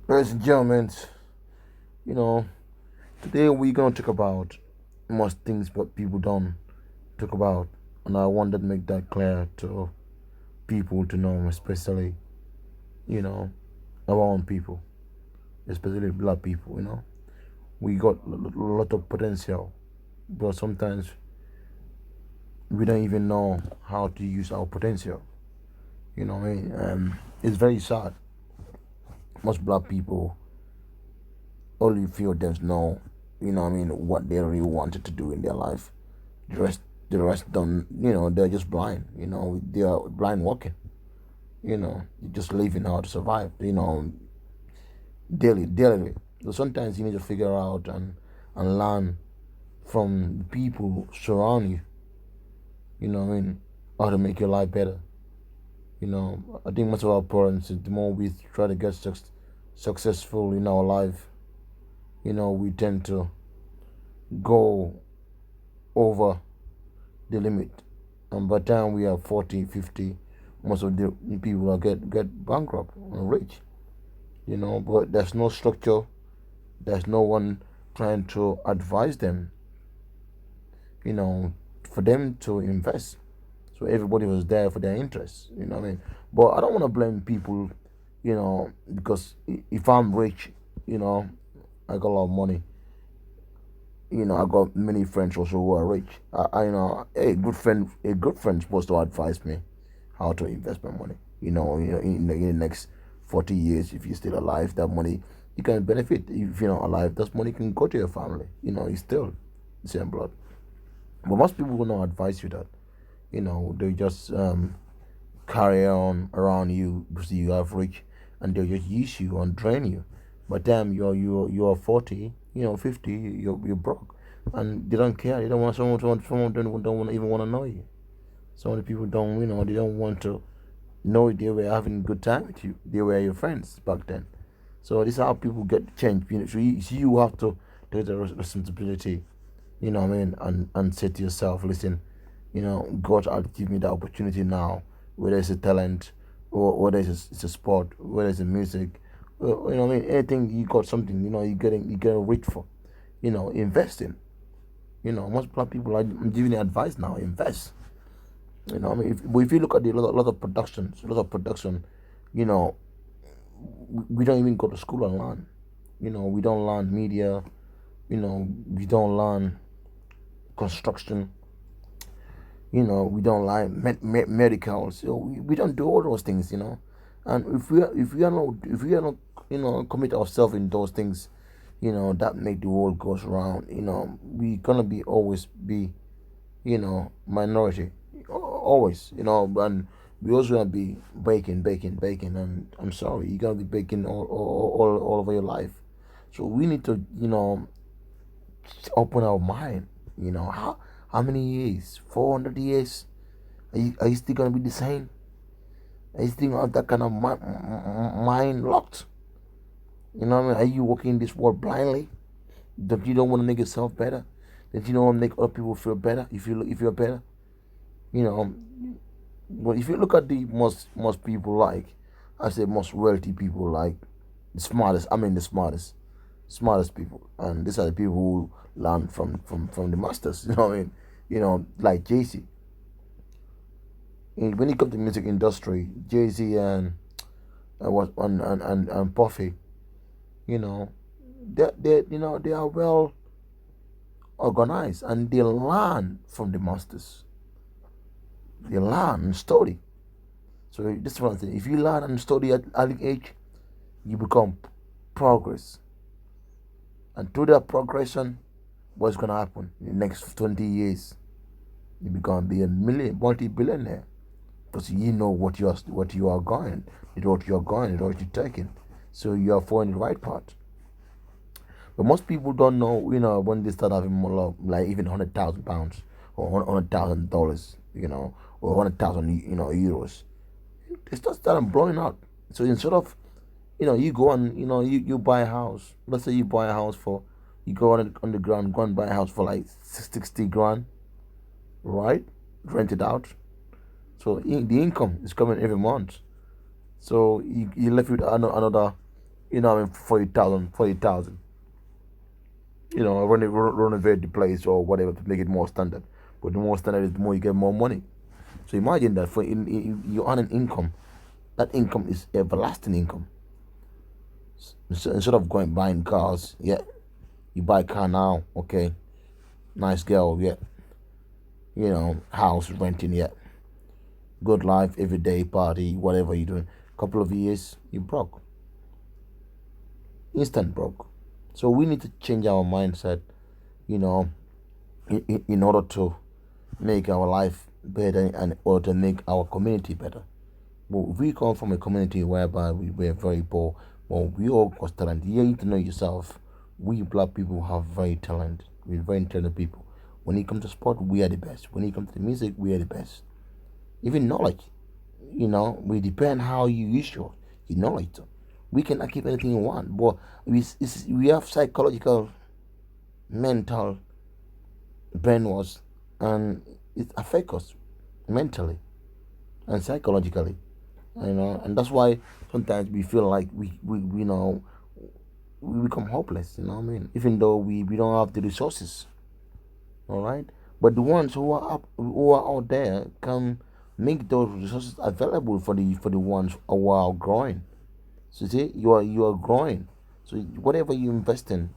Ladies and gentlemen, you know, today we're gonna talk about most things but people don't talk about, and I wanted to make that clear to people to know, especially you know, around people, especially black people. We got a lot of potential, but sometimes we don't even know how to use our potential. What I mean? It's very sad. Most black people only few of them know, what they really wanted to do in their life. The rest don't, they're just blind, they are blind walking, just living how to survive, daily. So sometimes you need to figure out and learn from the people surround you, how to make your life better. I think most of our parents, the more we try to get successful in our life, we tend to go over the limit. And by the time we are 40, 50, most of the people will get bankrupt and rich. But there's no structure, there's no one trying to advise them, for them to invest. So everybody was there for their interests, what I mean? But I don't want to blame people, because if I'm rich, I got a lot of money, I got many friends also who are rich. A good friend supposed to advise me how to invest my money. In the next 40 years, if you're still alive, that money you can benefit. If you're not alive, that money can go to your family. It's still the same blood. But most people will not advise you that. They just carry on around you because you have rich, and they just use you and drain you. By the time you're 40, 50, you're broke, and they don't care. They don't want someone don't even want to know you. Some of the people don't, they don't want to know they were having a good time with you. They were your friends back then. So this is how people get changed. So you have to take the responsibility, what I mean, and say to yourself, listen, God has given me the opportunity now, whether it's a talent or whether it's a sport, whether it's a music, what I mean, anything you got something, you're getting rich for, invest in. Most black people are giving you advice now, invest. I mean, if you look at the lot of production, you know, we don't even go to school and learn. We don't learn media. We don't learn construction. We don't learn medical. So we don't do all those things. And if we are not commit ourselves in those things, that make the world goes around. We gonna be always be minority, always, and we also gonna be baking, and I'm sorry, you're gonna be baking all over your life. So we need to, open our mind. How many years? 400 years? Are you still gonna be the same? Are you still gonna have that kind of mind locked? What I mean? Are you walking in this world blindly? Don't you don't want to make yourself better? Don't you don't want to make other people feel better? If you're better, you know. But if you look at the most people, like I say, most wealthy people, like the smartest. I mean the smartest people, and these are the people who learn from the masters. What I mean? Like Jay Z. When it comes to music industry, Jay Z what and Puffy, you know, they are well organized, and they learn from the masters. They learn and study. So this is one thing. If you learn and study at early age, you become progress. And through that progression, what's gonna happen in the next 20 years? You become be a multi-billionaire because you know what you are going, you know what you're taking. So you are following the right path. But most people don't know, when they start having more love, like even £100,000 or $100,000, or 100,000, euros, they start blowing out. So instead of You go on, you buy a house. Let's say you buy a house for, you go on the ground, go and buy a house for like 60 grand, right? Rent it out. So the income is coming every month. So you left with another, 40,000. Renovate the place or whatever to make it more standard. But the more standard is, the more you get more money. So imagine that you earn an income. That income is everlasting income. So instead of going buying cars, yeah, you buy a car now, okay, nice girl, yeah, house renting, yeah, good life, everyday party, whatever you're doing. Couple of years, you broke, instant broke. So we need to change our mindset, you know, in order to make our life better and or to make our community better. Well, we come from a community whereby we were very poor. Well, we all got talent. You need to know yourself. We black people have very talent. We're very talented people. When it comes to sport, we are the best. When it comes to music, we are the best. Even knowledge, we depend how you use your knowledge. We can achieve anything you want, but we have psychological, mental brainwash, and it affects us mentally and psychologically. And that's why sometimes we feel like we become hopeless. You know what I mean? Even though we don't have the resources, all right. But the ones who are out there can make those resources available for the ones who are growing. So see, you are growing. So whatever you invest in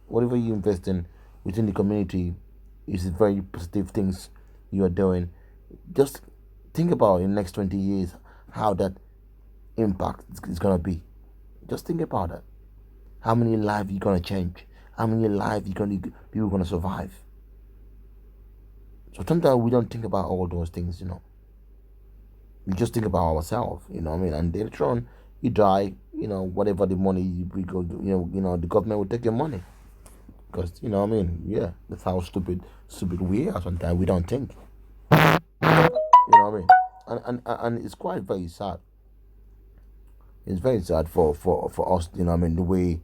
within the community is very positive things you are doing. Just think about in the next 20 years how that impact is gonna be. Just think about that. How many lives you gonna change? How many lives people gonna survive? So sometimes we don't think about all those things. We just think about ourselves, what I mean? And later on, you die, whatever the money we go, the government will take your money. Because, what I mean? Yeah, that's how stupid we are sometimes. We don't think. What I mean? And it's quite very sad. It's very sad for us, what I mean, the way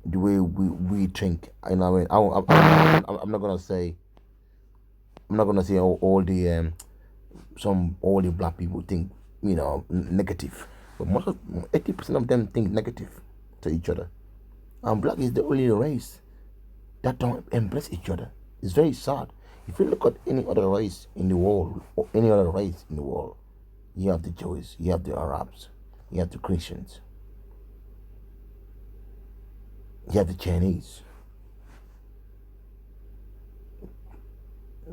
we think. What I mean? I'm not gonna say all the all the black people think negative, but 80% of them think negative to each other. And black is the only race that don't embrace each other. It's very sad. If you look at any other race in the world, you have the Jews, you have the Arabs, you have the Christians, you have the Chinese,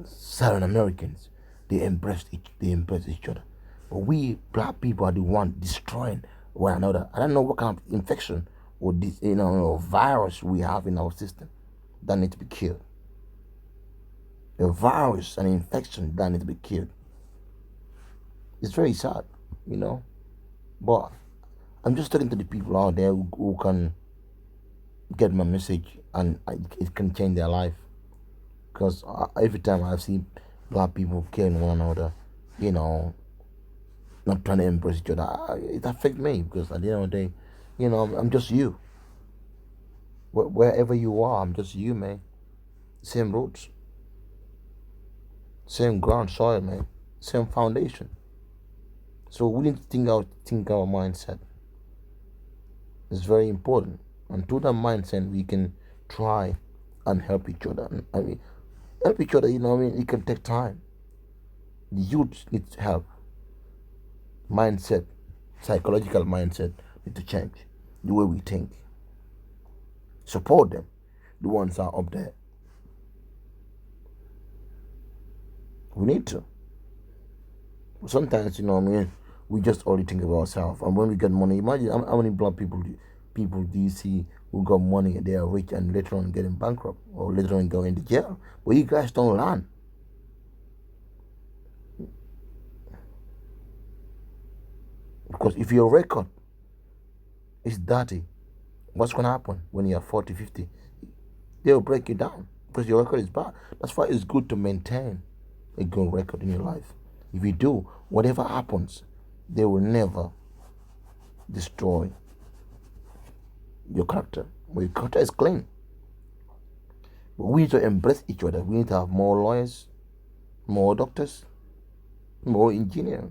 Southern Americans. They embrace each other. But we black people are the one destroying one another. I don't know what kind of infection or this virus we have in our system that need to be killed. A virus and infection that need to be killed. It's very sad, But I'm just talking to the people out there who can get my message and it can change their life. Because every time I've seen black people killing one another, not trying to embrace each other, it affects me because at the end of the day, I'm just you. Wherever you are, I'm just you, man. Same roots, same ground soil, man. Same foundation. So we need to think our mindset. It's very important, and through that mindset, we can try and help each other. I mean, help each other. It can take time. The youth needs help. Mindset, psychological mindset, need to change the way we think. Support them, the ones that are up there. We need to. Sometimes, we just only think about ourselves. And when we get money, imagine how many black people do you see who got money and they are rich and later on getting bankrupt or later on going to jail. But you guys don't learn. Because if your record is dirty, what's going to happen when you're 40, 50? They'll break you down because your record is bad. That's why it's good to maintain a good record in your life. If you do, whatever happens, they will never destroy your character. But your character is clean. But we need to embrace each other. We need to have more lawyers, more doctors, more engineers,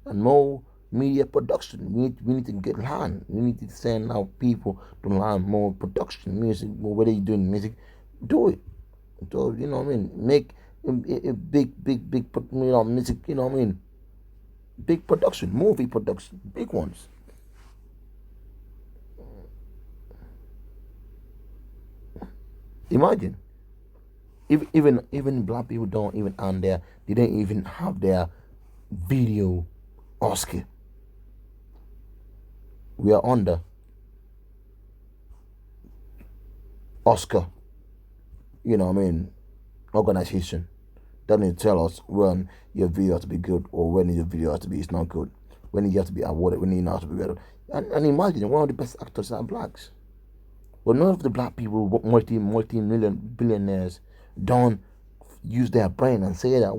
and more media production. We need to get learn. We need to send out people to learn more production music. Whether you're doing music, do it. So make a big music. Big production, movie production, big ones. Imagine, if even black people don't even earn their, they don't even have their video Oscar. We are under Oscar, organization. That need to tell us when your video has to be good or when your video has to be it's not good. When you have to be awarded, when you not to be awarded. And imagine one of the best actors are blacks. But none of the black people, multi-million billionaires, don't use their brain and say that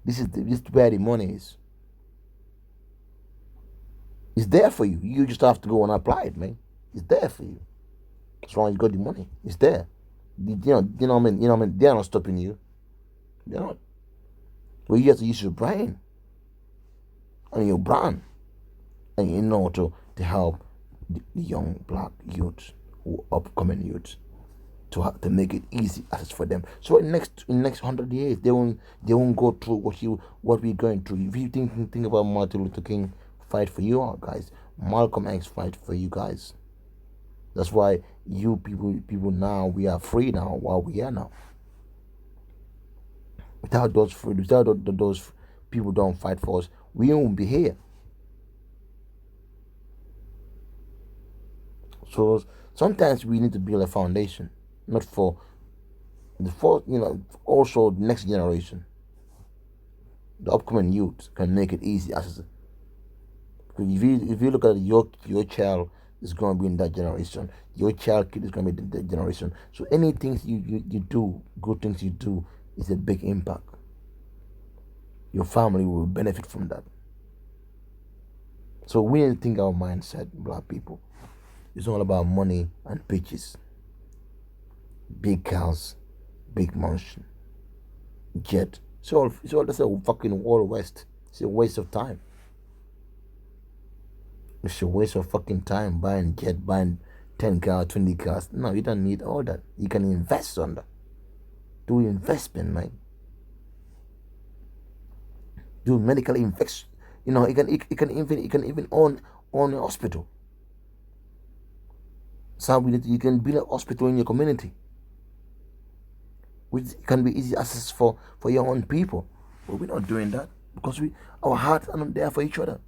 this is where the money is. It's there for you. You just have to go and apply it, man. It's there for you. As long as you got the money, it's there. You know what I mean. They're not stopping you. They're not. But you have to use your brain and your brand, and to help the young black youths, or upcoming youths, to make it easy access for them. So in next 100 years, they won't go through what we're going through. If you think about Martin Luther King fight for you all guys, Malcolm X fight for you guys. That's why you people now, we are free now while we are now. Without those people don't fight for us, we won't be here. So sometimes we need to build a foundation, not for the also the next generation. The upcoming youth can make it easy. Because if you look at your child is going to be in that generation, your child kid is going to be in that generation. So anything you do, good things you do, is a big impact. Your family will benefit from that. So we need to think our mindset, black people. It's all about money and bitches. Big cars, big mansion, jet. That's a fucking Wild West. It's a waste of time. It's a waste of fucking time buying jet, buying 10 cars, 20 cars. No, you don't need all that. You can invest on that. Do investment, man. Do medical investment. You can even own a hospital. So you can build a hospital in your community, which can be easy access for your own people. But we're not doing that because our hearts are not there for each other.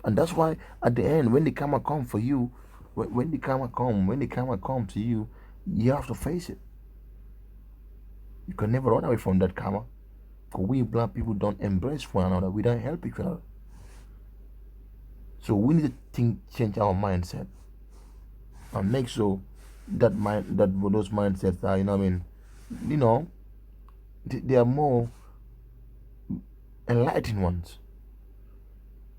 And that's why at the end, when the karma come for you, when the karma come to you, you have to face it. You can never run away from that karma. Because we black people don't embrace one another. We don't help each other. So we need to change our mindset and make sure that those mindsets are, they are more enlightened ones.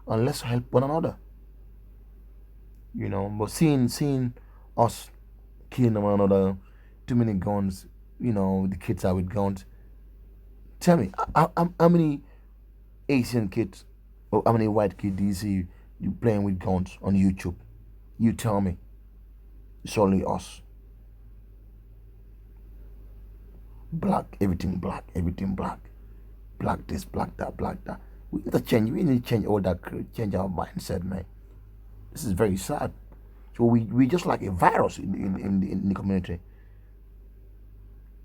And let's help one another. But seeing us killing one another, too many guns, the kids are with guns. Tell me, how many Asian kids or how many white kids do you see you playing with guns on YouTube? You tell me. It's only us. Black, everything black, everything black. Black this, black that, black that. We need to change all that, change our mindset, man. This is very sad. So we just like a virus in the community.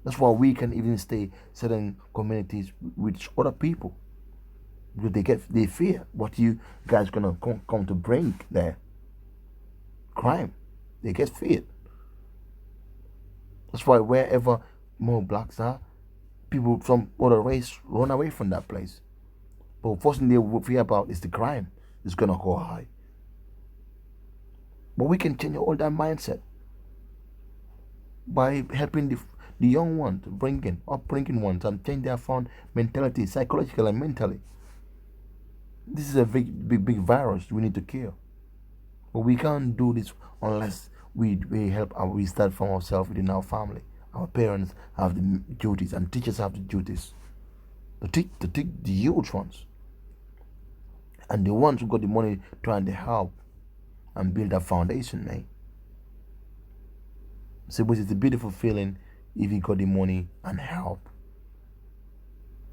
That's why we can even stay certain communities with other people. Because they fear what you guys gonna come to bring there. Crime. They get feared. That's why wherever more blacks are, people from other race run away from that place. But first thing they fear about is the crime. It's gonna go high. But we can change all that mindset by helping the young ones, upbringing ones, and change their found mentality, psychologically and mentally. This is a big virus we need to kill. But we can't do this unless we help we start from ourselves within our family. Our parents have the duties and teachers have the duties to teach the huge ones. And the ones who got the money trying to help and build that foundation, man. So but it's a beautiful feeling if you got the money and help.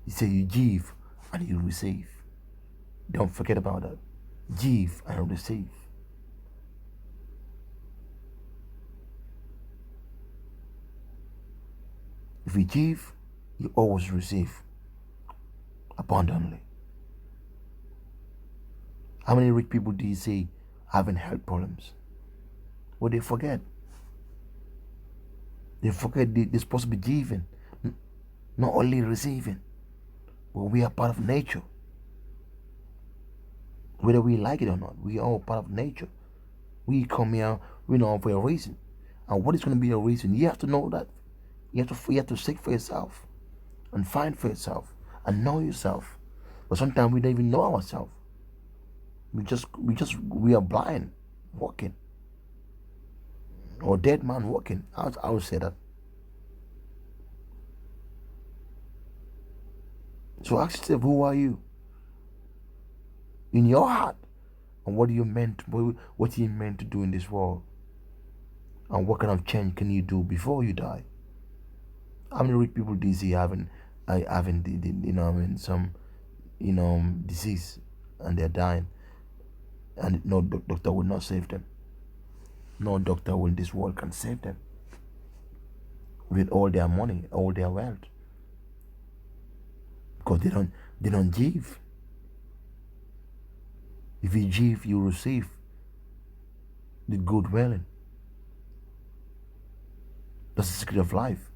You say you give and you receive. Don't forget about that. Give and receive. If you give, you always receive abundantly. How many rich people do you see having health problems? Well, they forget. They forget they're supposed to be giving, not only receiving. But we are part of nature. Whether we like it or not, we are all part of nature. We come here, for a reason. And what is going to be a reason? You have to know that. You have to seek for yourself and find for yourself and know yourself. But sometimes we don't even know ourselves. We are blind, walking. Or dead man walking. I would say that. So ask yourself, who are you? In your heart. And what are you meant to do in this world? And what kind of change can you do before you die? How many rich people do you see having some disease and they're dying, and no doctor will not save them. No doctor in this world can save them with all their money, all their wealth, because they don't give. If you give, you receive the good willing. That's the secret of life.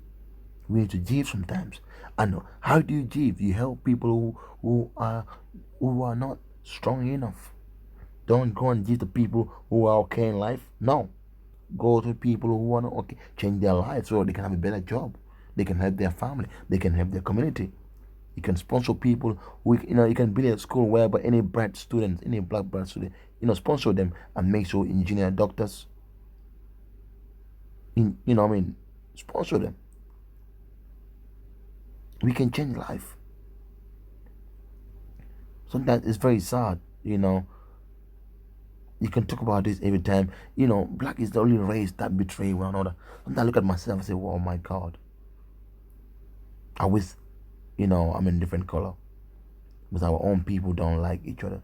We need to give sometimes. And how do you give? You help people who are not strong enough. Don't go and give to people who are okay in life. No. Go to people who are not okay. Change their lives so they can have a better job. They can help their family. They can help their community. You can sponsor people who, you can build a school whereby any bright students, any black bright student, sponsor them and make sure engineer, doctors, sponsor them. We can change life. Sometimes it's very sad, You can talk about this every time. Black is the only race that betray one another. Sometimes I look at myself and say, oh my God. I wish, I'm in different color. Because our own people don't like each other.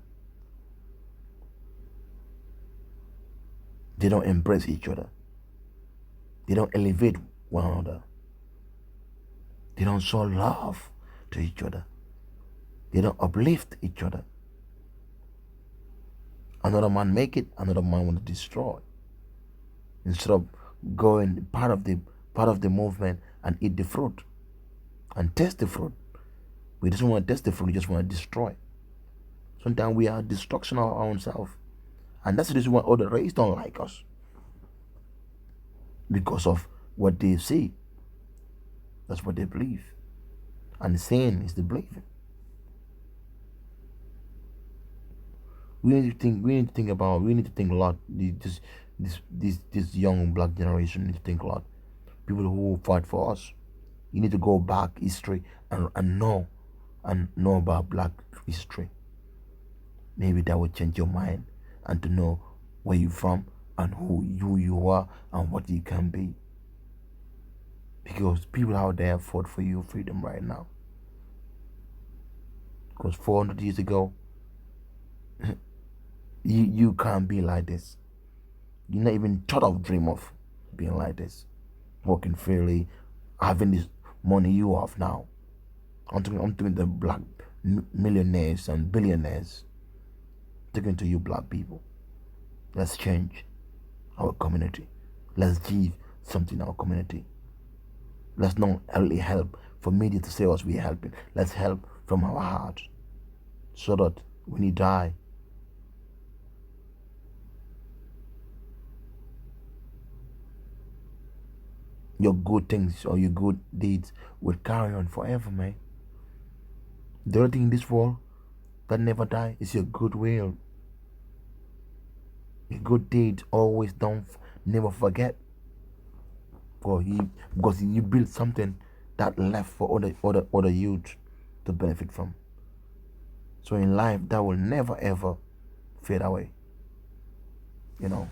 They don't embrace each other. They don't elevate one another. They don't show love to each other. They don't uplift each other. Another man make it, another man want to destroy. Instead of going part of the movement and eat the fruit and taste the fruit. We just want to taste the fruit, we just want to destroy. Sometimes we are destruction of our own self. And that's the reason why other race don't like us. Because of what they see. That's what they believe. And saying is the believing. We need to think a lot. This young black generation need to think a lot. People who fight for us. You need to go back history and know about black history. Maybe that will change your mind and to know where you're from and who you are and what you can be. Because people out there fought for your freedom right now. Because 400 years ago, you can't be like this. You not even thought of dream of being like this. Working fairly, having this money you have now. I'm talking the black millionaires and billionaires. Talking to you black people. Let's change our community. Let's give something to our community. Let's not only help for media to say us we're helping. Let's help from our heart. So that when you die, your good things or your good deeds will carry on forever, man. The only thing in this world that never die is your goodwill. A good deed always don't never forget. Because you build something that left for other youth to benefit from. So in life, that will never ever fade away. You know.